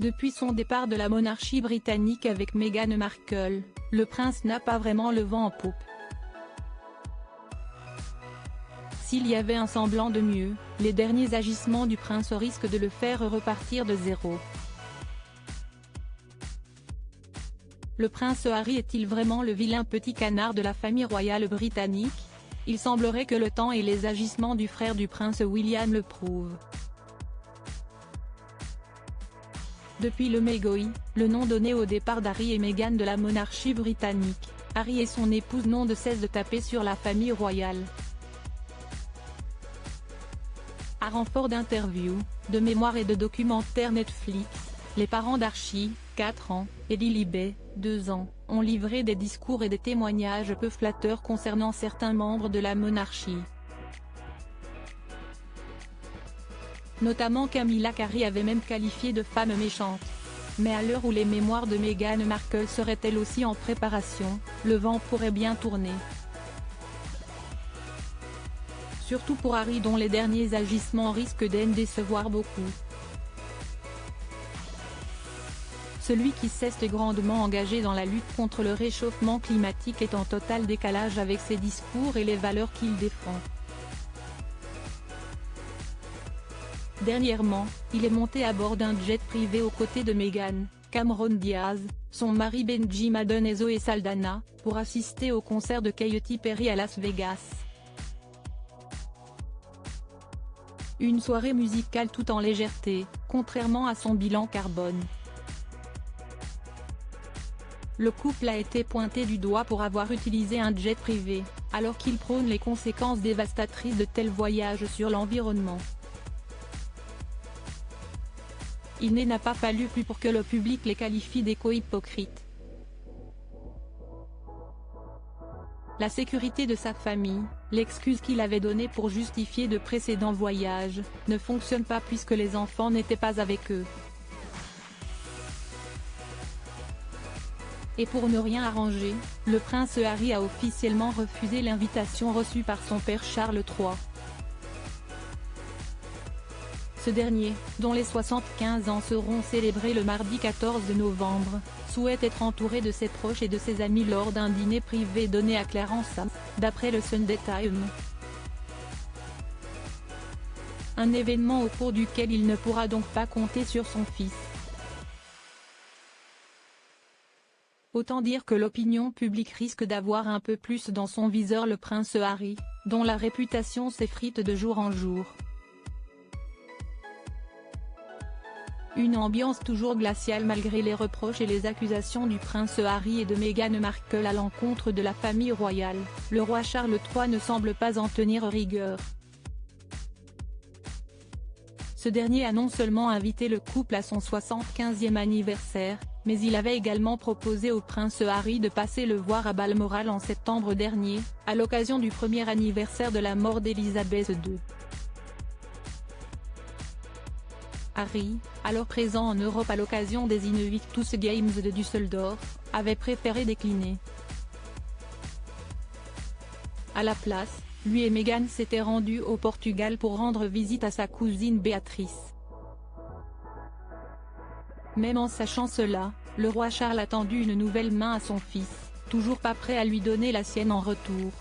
Depuis son départ de la monarchie britannique avec Meghan Markle, le prince n'a pas vraiment le vent en poupe. S'il y avait un semblant de mieux, les derniers agissements du prince risquent de le faire repartir de zéro. Le prince Harry est-il vraiment le vilain petit canard de la famille royale britannique? Il semblerait que le temps et les agissements du frère du prince William le prouvent. Depuis le Megoi, le nom donné au départ d'Harry et Meghan de la monarchie britannique, Harry et son épouse n'ont de cesse de taper sur la famille royale. À renfort d'interviews, de mémoires et de documentaires Netflix, les parents d'Archie, 4 ans, et Lilibet, 2 ans, ont livré des discours et des témoignages peu flatteurs concernant certains membres de la monarchie. Notamment Camilla qu'Harry avait même qualifiée de femme méchante. Mais à l'heure où les mémoires de Meghan Markle seraient elles aussi en préparation, le vent pourrait bien tourner. Surtout pour Harry dont les derniers agissements risquent d'en décevoir beaucoup. Celui qui s'est grandement engagé dans la lutte contre le réchauffement climatique est en total décalage avec ses discours et les valeurs qu'il défend. Dernièrement, il est monté à bord d'un jet privé aux côtés de Meghan, Cameron Diaz, son mari Benji Madden et Zoé Saldana, pour assister au concert de Katy Perry à Las Vegas. Une soirée musicale tout en légèreté, contrairement à son bilan carbone. Le couple a été pointé du doigt pour avoir utilisé un jet privé, alors qu'il prône les conséquences dévastatrices de tels voyages sur l'environnement. Il n'a pas fallu plus pour que le public les qualifie d'éco-hypocrites. La sécurité de sa famille, l'excuse qu'il avait donnée pour justifier de précédents voyages, ne fonctionne pas puisque les enfants n'étaient pas avec eux. Et pour ne rien arranger, le prince Harry a officiellement refusé l'invitation reçue par son père Charles III. Ce dernier, dont les 75 ans seront célébrés le mardi 14 novembre, souhaite être entouré de ses proches et de ses amis lors d'un dîner privé donné à Clarence, d'après le Sunday Times. Un événement au cours duquel il ne pourra donc pas compter sur son fils. Autant dire que l'opinion publique risque d'avoir un peu plus dans son viseur le prince Harry, dont la réputation s'effrite de jour en jour. Une ambiance toujours glaciale malgré les reproches et les accusations du prince Harry et de Meghan Markle à l'encontre de la famille royale. Le roi Charles III ne semble pas en tenir rigueur. Ce dernier a non seulement invité le couple à son 75e anniversaire, mais il avait également proposé au prince Harry de passer le voir à Balmoral en septembre dernier, à l'occasion du premier anniversaire de la mort d'Élisabeth II. Harry, alors présent en Europe à l'occasion des Invictus Games de Düsseldorf, avait préféré décliner. À la place, lui et Meghan s'étaient rendus au Portugal pour rendre visite à sa cousine Béatrice. Même en sachant cela, le roi Charles a tendu une nouvelle main à son fils, toujours pas prêt à lui donner la sienne en retour.